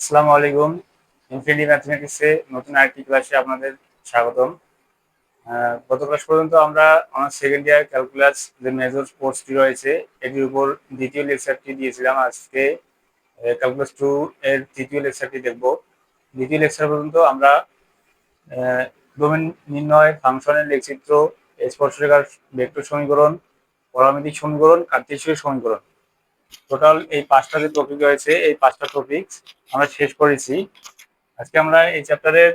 আসসালামু আলাইকুম। ইনফিনিটি ম্যাথমেটিক্সে নতুন আরেকটি ক্লাসে আপনাদের স্বাগতম। গত ক্লাস পর্যন্ত আমরা আমার সেকেন্ড ইয়ার ক্যালকুলাস যে মেজর কোর্সটি রয়েছে এটির উপর দ্বিতীয় লেকচারটি দিয়েছিলাম। আজকে ক্যালকুলাস 2 এর তৃতীয় লেকচারটি দেখব। দ্বিতীয় লেকচার পর্যন্ত আমরা ডোমেন নির্ণয়, ফাংশনের লেখচিত্র, স্পর্শরেখার ভেক্টর সমীকরণ, পরামিতিক সমীকরণ, কার্তেশীয় সমীকরণ, টোটাল এই 5টা যে টপিক রয়েছে এই 5টা টপিক আমরা শেষ করেছি। আজকে আমরা এই চ্যাপ্টারের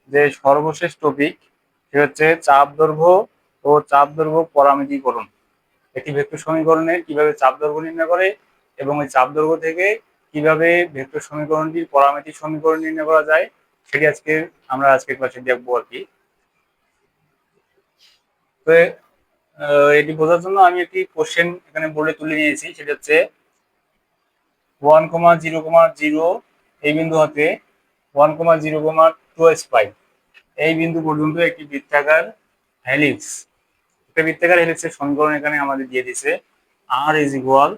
যে সর্বশেষ টপিক সেটা হচ্ছে চাপ দৈর্ঘ্য ও চাপ দৈর্ঘ্য পরামিতিকরণ। একটি ভেক্টর সমীকরণে কিভাবে চাপ দৈর্ঘ্য নির্ণয় করে এবং ওই চাপ দৈর্ঘ্য থেকে কিভাবে ভেক্টর সমীকরণটির পরামিতিক সমীকরণ নির্ণয় করা যায় সেটি আমরা আজকের ক্লাসে দেখবো আর কি। তো এটি বোঝার জন্য আমি একটি কোশ্চেন এখানে বোর্ডে তুলে নিয়েছি, সেটা হচ্ছে 1,0,0 এই বিন্দু হতে 1,0,2 এই বিন্দু পর্যন্ত একটি বৃত্তাকার হেলিক্স, একটা বৃত্তাকার হেলিক্সের সমীকরণ এখানে আমাদের দিয়ে দিছে। R is equal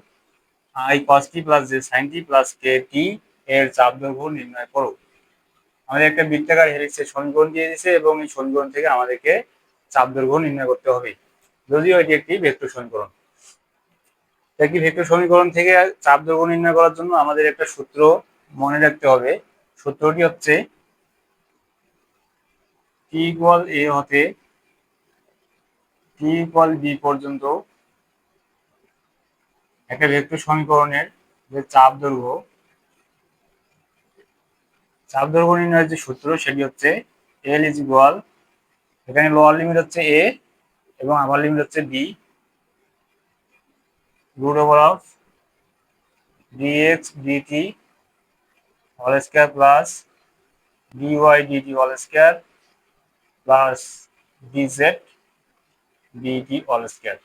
i cos t plus j sine t plus k t এর চাপ দৈর্ঘ্য নির্ণয় করো। আমাদের একটা বৃত্তাকার হেলিক্সের সমীকরণ দিয়ে দিছে এবং এই সমীকরণ থেকে আমাদেরকে চাপ দৈর্ঘ্য নির্ণয় করতে হবে, যদিও এটি একটি ভেক্টর সমীকরণ। একটি ভেক্টর সমীকরণ থেকে চাপ দৈর্ঘ্য নির্ণয় করার জন্য আমাদের একটা সূত্র মনে রাখতে হবে। সূত্রটি হচ্ছে টি ইকুয়াল এ হতে টি ইকুয়াল বি পর্যন্ত একটা ভেক্টর সমীকরণের যে চাপ দৈর্ঘ্য নির্ণয়ের যে সূত্র সেটি হচ্ছে এল ইজ ইকুয়াল, এখানে লোয়ার লিমিট হচ্ছে এ এবং আপার লিমিট হচ্ছে B, root over of dx dt whole square plus dy dt whole square plus dz dt whole square.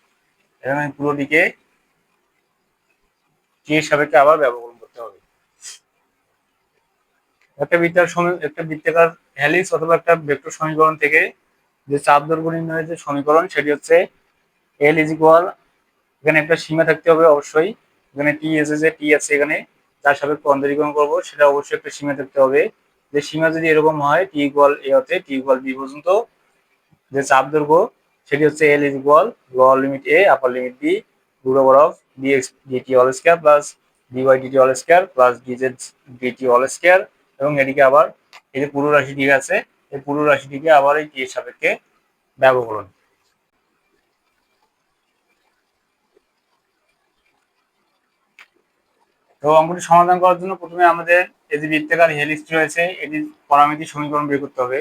এখানে পুরোটিকে টি এর সাপেক্ষে আবার ব্যবকলন করতে হবে। একটা বৃত্তাকার হেলিক্স অথবা একটা ভেক্টর সমীকরণ থেকে যে চাপ দৈর্ঘ্য নির্ণয়ের যে সমীকরণ সেটি হচ্ছে এল ইজ ইকুয়াল, এখানে একটা সীমা থাকতে হবে অবশ্যই। এখানে টি এসে যে টি আছে এখানে যার সাপেক্ষে অন্তরীকরণ করবো সেটা অবশ্যই একটা সীমা থাকতে হবে। যে সীমা যদি এরকম হয় টি ইকুয়াল এ হতে টি ইকুয়াল বি পর্যন্ত যে চাপ দৈর্ঘ্য সেটি হচ্ছে L is equal lower limit A upper limit B root over of dx dt whole square plus dy dt whole square plus dz dt whole square, এবং এটিকে আবার এই যে পুরো রাশি ঠিক আছে এই পুরো রাশিটিকে আবার এই টি এর সাপেক্ষে ব্যবকলন। তো অঙ্কটি সমাধান করার জন্য প্রথমে আমাদের এই যে বৃত্তাকার হেলিক্স রয়েছে এটির পরামিতিক সমীকরণ বের করতে হবে।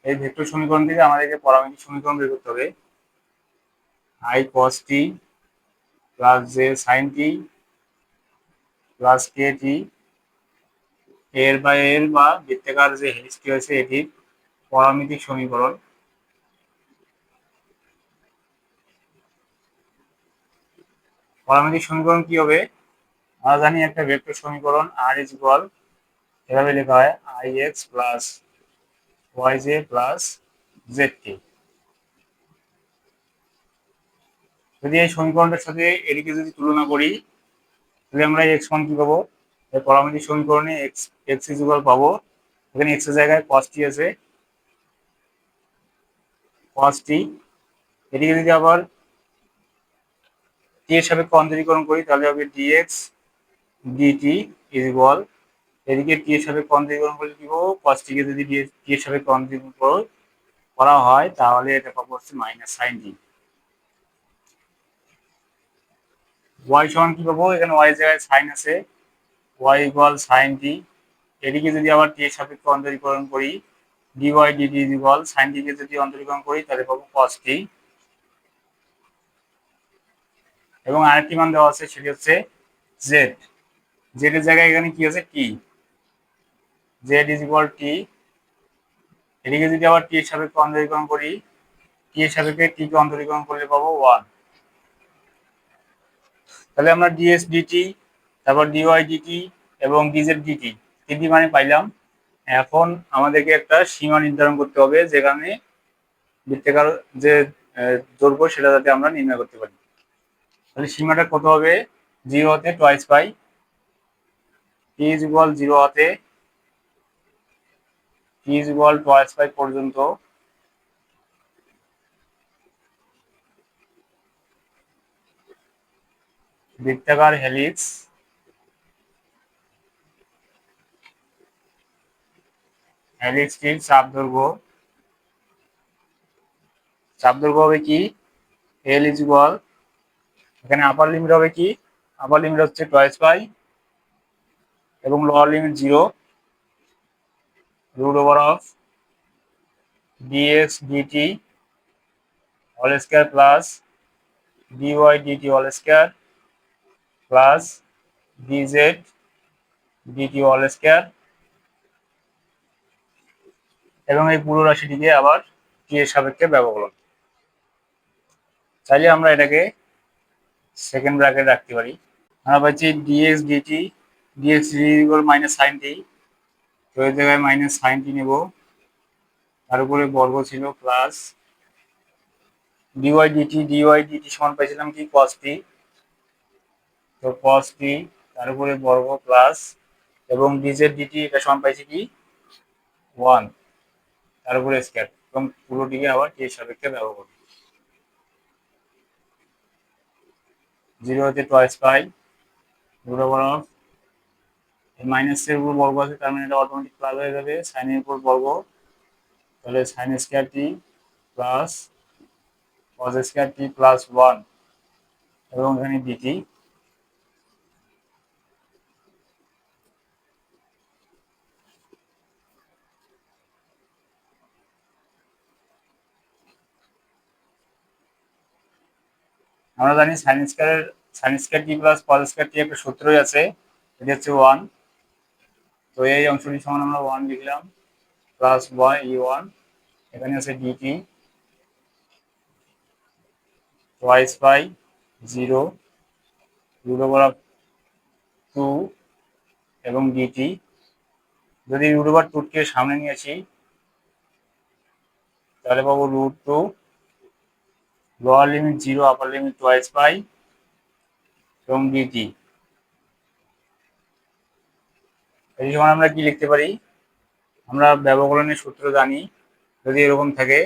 এই ভেক্টর সমীকরণ থেকে আমাদেরকে পরামিতিক সমীকরণ বের করতে হবে। I cos t plus j sine t plus k t এর বা বৃত্তাকার যে হেলিক্সটি রয়েছে এটির পরামিতিক সমীকরণ। পরামিতিক সমীকরণ কি হবে? আমরা জানি একটা ভেক্টর সমীকরণ আর ইজ ইকুয়াল এভাবে লেখা হয় I x plus Y J plus Z T. যদি এই সমীকরণটার সাথে এটিকে যদি তুলনা করি তাহলে আমরা এক্স মান কি পাবো? এই পরামিতিক সমীকরণে এক্স এক্স ইজ ইকুয়াল পাবো, এখানে এক্স এর জায়গায় কস টি আছে, কস টি। এটিকে যদি আবার টি এর সাপেক্ষে অন্তরীকরণ করি তাহলে হবে ডিএক্স ডিটি ইজ ইকুয়াল, এদিকে টি এর সাপেক্ষে অন্তরীকরণ করলে কি পাবো? কস টি কে যদি টি এর সাপেক্ষে অন্তরীকরণ করা হয় তাহলে এটা পাবো হচ্ছে মাইনাস সাইন টি। ওয়াই সমান কি পাবো? এখানে ওয়াই এর জায়গায় সাইন আছে, ওয়াই ইকুয়াল সাইন টি। এদিকে যদি আবার টি এর সাপেক্ষে অন্তরীকরণ করি d y d t is equal sine t কে যদি অন্তরীকরণ করি তাহলে পাবো কস টি। এবং আরেকটি মান দেওয়া আছে সেটি হচ্ছে জেড, জেড এর জায়গায় এখানে কি আছে? টি, জেড ইজ ইকুয়াল টি। এদিকে যদি আবার টি এর সাপেক্ষে অন্তরীকরণ করি টি এর সাপেক্ষে টি কে অন্তরীকরণ করলে পাবো 1। তাহলে আমরা ডিএস ডিটি তারপর ডিওয়াই ডিটি এবং ডিজেড ডিটি তিনটি মানে পাইলাম। এখন আমাদেরকে একটা সীমা নির্ধারণ করতে হবে যেখানে বৃত্তাকার যে দৈর্ঘ্য সেটা যাতে আমরা নির্ণয় করতে পারি। তাহলে সীমাটা কত হবে? 0 হতে twice pi T is equal 0 হতে টি ইজ ইকুয়াল টয়েস পাই পর্যন্ত বৃত্তাকার হেলিক্সটির চাপ দৈর্ঘ্য হবে কি এল ইজ ইকুয়াল, এখানে আপার লিমিট হবে কি, আপার লিমিট হচ্ছে টয়েস পাই এবং lower limit 0 root over of dx dt whole square plus dy dt whole square plus dz dt whole square, এবং এই পুরো রাশিটিকে আবার টি এর সাপেক্ষে ব্যবকলন। চাইলে আমরা এটাকে সেকেন্ড ব্র্যাকেট রাখতে পারি। আমরা পাচ্ছি dx dt, dx equal minus sine t, তো এই জায়গায় মাইনাস সাইন টি নেব, তার উপরে বর্গ ছিল প্লাস dy dt সমান পাইছিলাম কি cos t, তো cos t তার উপরে বর্গ প্লাস এবং dz dt এটা সমান পাইছি কি 1 তার উপরে স্কয়ার, এবং পুরোটিকে আবার টি এর সাপেক্ষে ব্যবহার করব। 0 হতে twice pi root over of minus এর উপর বর্গ আছে, তার মানে এটা অটোমেটিক প্লাস হয়ে যাবে, সাইনের উপর বর্গ, তাহলে সাইন স্কয়ার টি প্লাস কস স্কয়ার টি প্লাস 1 এবং এখানে ডিটি। আমরা জানি সাইন স্কয়ার টি প্লাস কস স্কয়ার টি একটা সূত্রই আছে, এটা হচ্ছে 1, তো এই অংশটি সমান আমরা 1 লিখলাম প্লাস y1, এখানে আছে dt twice by 0 root over of 2 এবং ডিটি। যদি রুট ওভার 2 কে সামনে নিয়ে আসি তাহলে পাবো root 2 lower limit 0 upper limit twice pi এবং ডিটি। এই সময় আমরা কি লিখতে পারি, আমরা ব্যবকলনের সূত্র জানি, যদি এরকম থাকে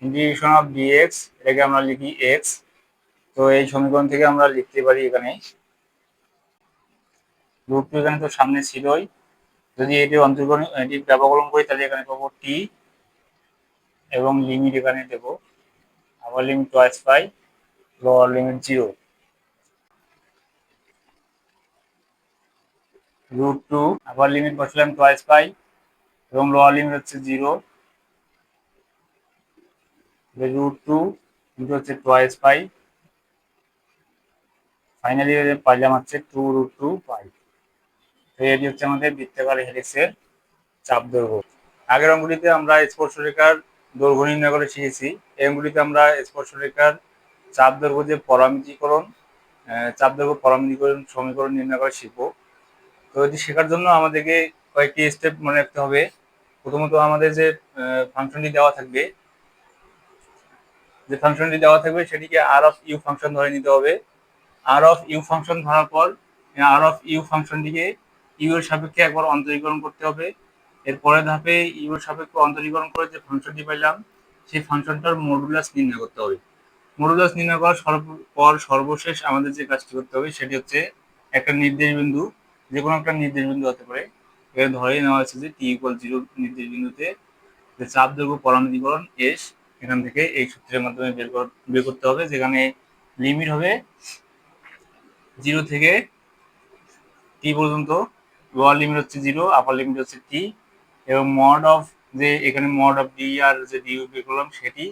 ইন্টিগ্রেশন অফ ডিএক্স, এটাকে আমরা লিখি এক্স, তো এই সমীকরণ থেকে আমরা লিখতে পারি এখানে রুট 2 এখানে তো সামনে ছিলই, যদি এটি এটি ব্যবকলন করি তাহলে এখানে পাবো টি এবং লিমিট এখানে দেব upper limit twice pi lower limit 0 root 2 upper limit বসালাম টয়েস পাই এবং লোয়ার লিমিট হচ্ছে 0, রুট 2 ইন্টু হচ্ছে টয়েস পাই, ফাইনালি পাইলাম হচ্ছে 2 রুট 2 পাই। তো এটি হচ্ছে আমাদের বৃত্তাকার হেলিক্সের চাপ দৈর্ঘ্য। আগের অঙ্কটিতে আমরা স্পর্শরেখার দৈর্ঘ্য নির্ণয় করে শিখেছি, এই অঙ্কটিতে আমরা স্পর্শরেখার চাপ দৈর্ঘ্য যে চাপ দৈর্ঘ্য পরামিতিকরণ সমীকরণ নির্ণয় করে শিখবো। তো এটি শেখার জন্য আমাদেরকে কয়েকটি স্টেপ মনে রাখতে হবে। প্রথমত আমাদের যে ফাংশনটি দেওয়া থাকবে সেটিকে আর অফ ইউ ফাংশন ধরে নিতে হবে। আর অফ ইউ ফাংশন ধরার পর আর অফ ইউ ফাংশনটিকে ইউ এর সাপেক্ষে একবার অন্তরীকরণ করতে হবে। এর পরের ধাপে ইউ এর সাপেক্ষে অন্তরীকরণ করে যে ফাংশনটি পাইলাম সেই ফাংশনটার মডুলাস নির্ণয় করতে হবে। মডুলাস নির্ণয় করার পর সর্বশেষ আমাদের যে কাজটি করতে হবে সেটি হচ্ছে একটা নির্দেশ বিন্দু, যে কোনো একটা নির্দেশ বিন্দু হতে পারে, এখানে ধরেই নেওয়া হয়েছে যে টি ইকুয়াল 0 নির্দেশ বিন্দুতে যে চাপ দৈর্ঘ্য পরামিতিকরণ এস, এখান থেকে এই সূত্রের মাধ্যমে বের করতে হবে, যেখানে লিমিট হবে 0 থেকে টি পর্যন্ত, লোয়ার লিমিট হচ্ছে 0 আপার লিমিট হচ্ছে টি, এবং মড অফ যে এখানে মড অফ ডি আর যে ডিউ বের করলাম সেটি,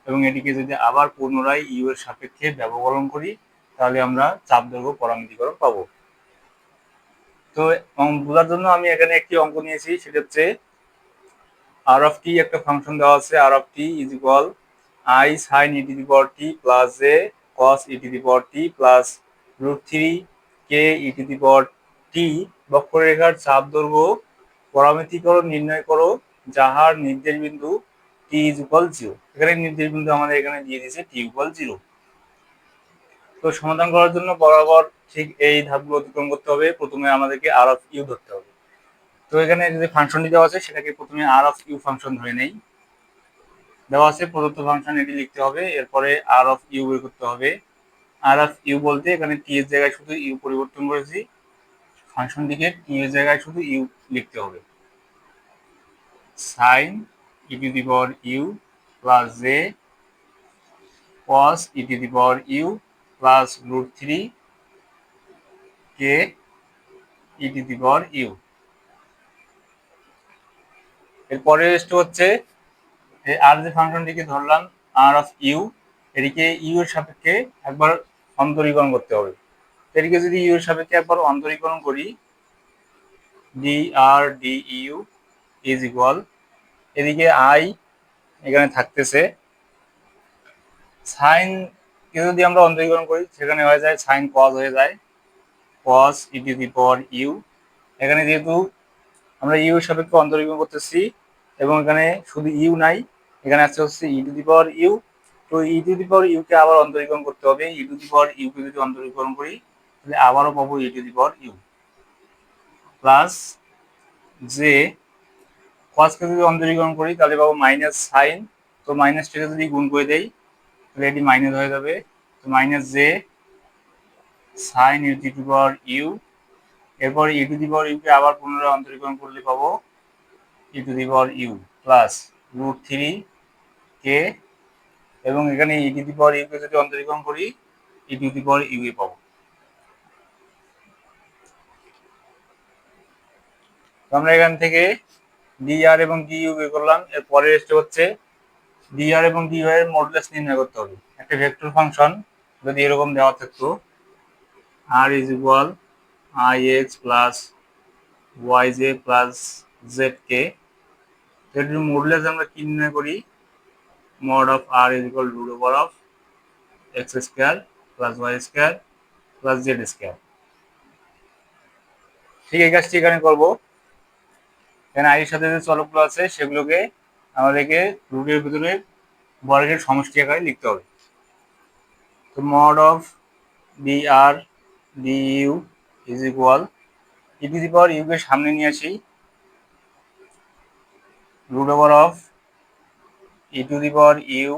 এবং এটিকে যদি আবার পুনরায় ইউ এর সাপেক্ষে ব্যবকলন করি তাহলে আমরা চাপ দৈর্ঘ্য পরামিতিকরণ পাবো। তো বোঝার জন্য আমি এখানে একটি অঙ্ক নিয়েছি, সেটা হচ্ছে আর অফ টি একটা ফাংশন দেওয়া আছে, r of t is equal i sine E to the power t plus j cos e to the power t plus root 3 K E to the power t. বক্ররেখার চাপ দৈর্ঘ্য পরামিতিকরণ নির্ণয় করো যাহার নির্দেশ বিন্দু টি ইজ ইকুয়াল 0। এখানে নির্দেশ বিন্দু আমাদের এখানে দিয়ে দিয়েছে টি ইকুয়াল 0। তো সমাধান করার জন্য বরাবর ঠিক এই ধাপগুলো অতিক্রম করতে হবে। প্রথমে আমাদেরকে আর অফ ইউ ধরতে হবে। তো এখানে যে ফাংশনটি দেওয়া আছে সেটাকে প্রথমে আর অফ ইউ ফাংশন ধরে নেই। দেওয়া আছে প্রদত্ত ফাংশন, এটি লিখতে হবে, এরপরে আর অফ ইউ বের করতে হবে। আর অফ ইউ বলতে এখানে টি এর জায়গায় শুধু ইউ পরিবর্তন করেছি, ফাংশনটিকে টি এর জায়গায় শুধু ইউ লিখতে হবে। Sine E to the power you plus J cos E to the power you plus √3 K E to the power U. এর পরের স্টেপ হচ্ছে আর যে ফাংশনটিকে ধরলাম আর অফ ইউ, এটিকে ইউ এর সাপেক্ষে একবার অন্তরীকরণ করতে হবে। এটিকে যদি ইউ এর সাপেক্ষে একবার অন্তরীকরণ করি, D R D U is equal, এদিকে আই এখানে থাকতেছে, সাইন কে যদি আমরা অন্তরীকরণ করি সেখানে হয়ে যায় সাইন কজ হয়ে যায়, কস e to the power you. এখানে যেহেতু আমরা ইউ এর সাপেক্ষে অন্তরীকরণ করতেছি এবং এখানে শুধু ইউ নাই, এখানে আছে হচ্ছে e to the power you. তো ই টু দি পাওয়ার ইউ কে আবার অন্তরীকরণ করতে হবে। E to the power u কে যদি অন্তরীকরণ করি তাহলে আবারও পাবো e to the power you plus যে কসকে যদি অন্তরীকরণ করি তাহলে পাবো মাইনাস সাইন। তো মাইনাসটাকে যদি গুণ করে দেই তাহলে এটি মাইনাস হয়ে যাবে। তো minus J sine E to the power U, এরপর E to the power u কে আবার পুনরায় অন্তরীকরণ করলে পাবো e to the power you plus √3 কে, এবং এখানে E to the power u কে যদি অন্তরীকরণ করি ই to the power U A পাবো। তো আমরা এখান থেকে ডি আর এবং ডি ইউ বের করলাম। এর পরের স্টেপ হচ্ছে ডি আর এবং ডি এর মডুলাস নির্ণয় করতে হবে। একটা ভেক্টর ফাংশন যদি এরকম দেওয়া থাকতো r is equal i x plus Y J plus z k, এটির মডুলাস আমরা কি নির্ণয় করি, mod of r is equal root over of x square plus y square plus z square. ঠিক এই কাজটি এখানে করবো। এখানে আই এর সাথে যে চলকগুলো আছে সেগুলোকে আমাদেরকে রুটের ভিতরে বর্গের সমষ্টি আকারে লিখতে হবে। তো mod of D R D U is equal, e to the power u কে সামনে নিয়ে আসি, root over of E to the power u,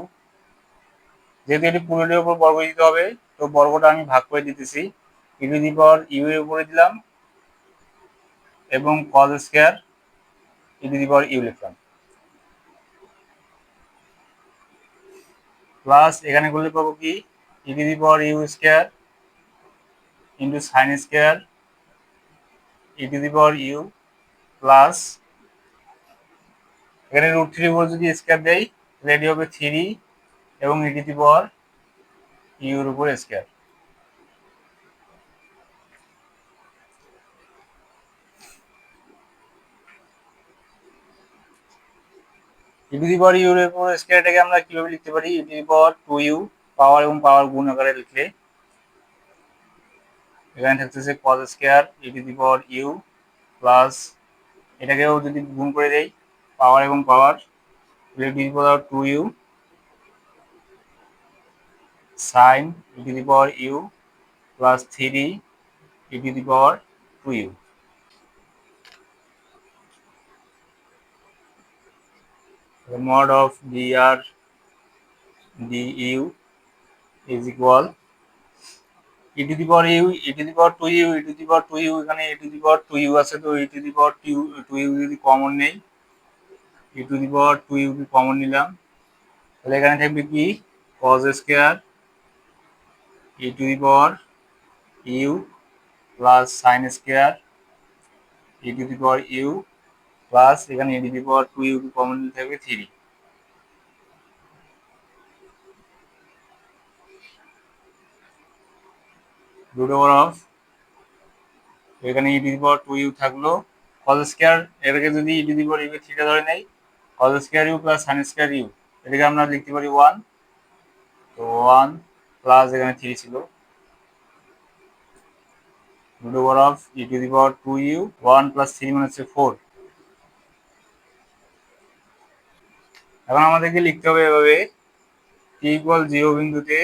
যেহেতু এটি পুরোটির উপর বর্গ দিতে হবে তো বর্গটা আমি ভাগ করে দিতেছি, ই টু দি পাওয়ার ইউ এর উপরে দিলাম এবং cos square E to the power u লিখলাম, প্লাস এখানে করলে পাবো কি e to the power u square into sine square E to the power you plus এখানে √3 উপর যদি স্কোয়ার দেই তাহলে এটি হবে 3 এবং e to the power U এর উপর square. E to the power U এর উপর স্কোয়ারটাকে আমরা কিভাবে লিখতে পারি, ই টু দি পাওয়ার 2u, পাওয়ার এবং পাওয়ার গুণ আকারে লিখলে এখানে থাকতেছে cos square E to the power you plus এটাকেও যদি গুণ করে দেই পাওয়ার এবং power, e to the power 2u sine E to the power you plus 3 e to the power 2u। Mod of D R D U is equal e to the power u e to the power 2u e to the power 2u, এখানে E to the power 2u আছে তো ই to the power 2u যদি common নেই, ই to the power 2u K common নিলাম তাহলে এখানে থাকবে কি cos square E to the power you plus sine square E to the power you plus এখানে E to the power 2u K common নিলে থাকবে 3 রুট ওভার অফ, এখানে E to the power 2u থাকলো, cos square এটাকে যদি e to the power u কে theta ধরে নেই, cos square u plus sine square u, এটাকে আমরা লিখতে পারি 1, তো 1 প্লাস এখানে 3 ছিল, root over of E to the power 2u, 1 plus 3 মানে হচ্ছে 4। এখন আমাদেরকে লিখতে হবে এভাবে t ইকুয়াল 0 বিন্দুতে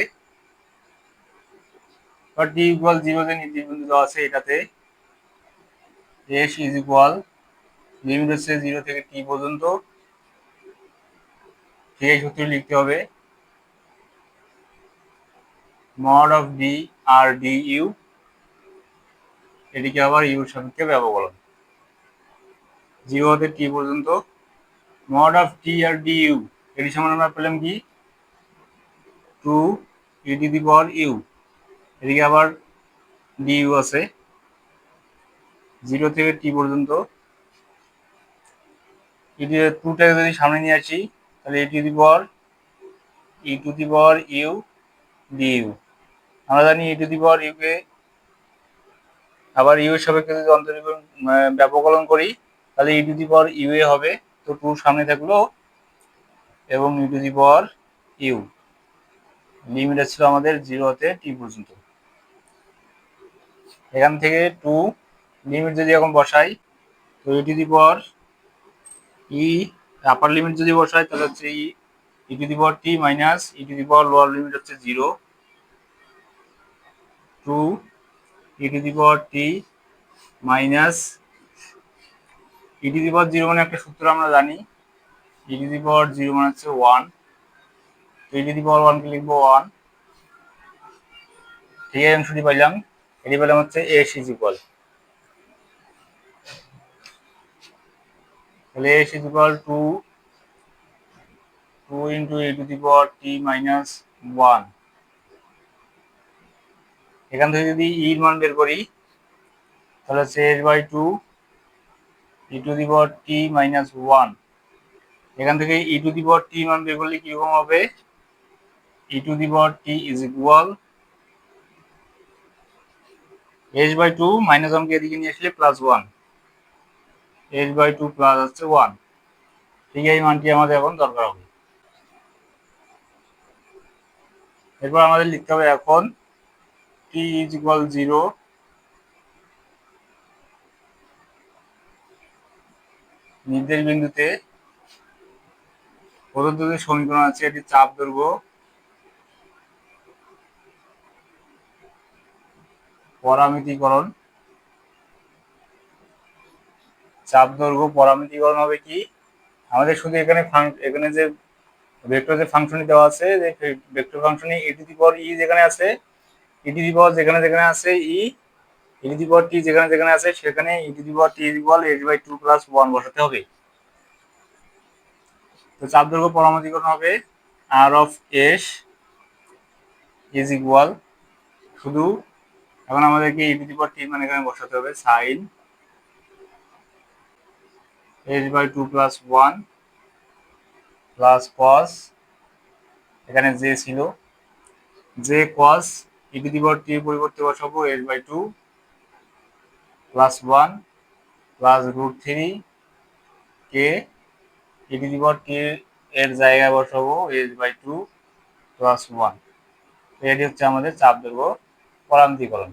বা টি ইকুয়াল 0 যে নির্দিষ্ট বিন্দু দেওয়া আছে এটাতে এস ইজ ইকুয়াল লিমিট হচ্ছে 0 থেকে টি পর্যন্ত, ঠিক এই সূত্রটি লিখতে হবে mod of D R D U, এটিকে আবার ইউর সাপেক্ষে ব্যবকলন 0 হতে টি পর্যন্ত mod of T R D U, এটি সমান আমরা পেলাম কি 2 ই টু দি পাওয়ার ইউ, এদিকে আবার ডি ইউ আছে 0 থেকে টি পর্যন্ত, টুটাকে যদি সামনে নিয়ে আসি তাহলে e to the power u d u, আমরা জানি ই টু দি পাওয়ার ইউ কে আবার ইউ এর সাপেক্ষে যদি অন্তরীকরণ ব্যবকলন করি তাহলে e to the power U A হবে, তো টু সামনে থাকলো এবং e to the power u limit ছিল আমাদের 0 হতে টি পর্যন্ত। এখান থেকে টু লিমিট যদি এখন বসাই তো ই to the power E upper limit যদি বসাই তাহলে হচ্ছে e to the power T minus e to the power lower limit হচ্ছে 0 to E to the power T minus e to the power 0 মানে একটা সূত্র আমরা জানি ই টু দি পাওয়ার 0 মানে হচ্ছে 1, তো ই টু দি পাওয়ার 1 কে লিখবো 1, ঠিক আছে অংশটি পাইলাম, এটি পেলাম হচ্ছে এস ইজ ইকুয়াল, তাহলে S is equal to into E to the power T minus 1, এখান থেকে যদি এর মান বের করি তাহলে হচ্ছে S by two E to the power T minus 1, এখান থেকে ই টু দি পাওয়ার টি মান বের করলে কিরকম হবে e to the power t is equal s by two minus 1 কে এদিকে নিয়ে আসলে plus 1, s by two plus হচ্ছে 1, ঠিক এই মানটি আমাদের এখন দরকার হবে। এরপর আমাদের লিখতে হবে এখন টি ইজ ইকুয়াল 0 নির্দেশ বিন্দুতে প্রদত্ত যে সমীকরণ আছে এটি চাপ দৈর্ঘ্য পরামিতিকরণ, চাপ দৈর্ঘ্য পরামিতিকরণ হবে কি আমাদের শুধু এখানে যে ভেক্টর যে ফাংশনটি দেওয়া আছে যে ভেক্টর ফাংশনে ই টু দি পাওয়ার ই যেখানে আছে ই টু দি পাওয়ার যেখানে যেখানে আছে ই টু দি পাওয়ার টি যেখানে যেখানে আছে সেখানে e to the power t is equal s by two plus 1 বসাতে হবে, তো চাপ দৈর্ঘ্য পরামিতিকরণ হবে আর অফ এস ইজ ইকুয়াল, শুধু এখন আমাদেরকে ই টু দি পাওয়ার টি মানে এখানে বসাতে হবে sine S by two plus 1 plus cos, এখানে জে ছিল J cos e to the power t পরিবর্তে বসাবো s by two plus 1 plus root 3 K E to the power t এর জায়গায় বসাবো এস বাই টু প্লাস 1, এটি হচ্ছে আমাদের চাপ দৈর্ঘ্য পরামিতিকরণ।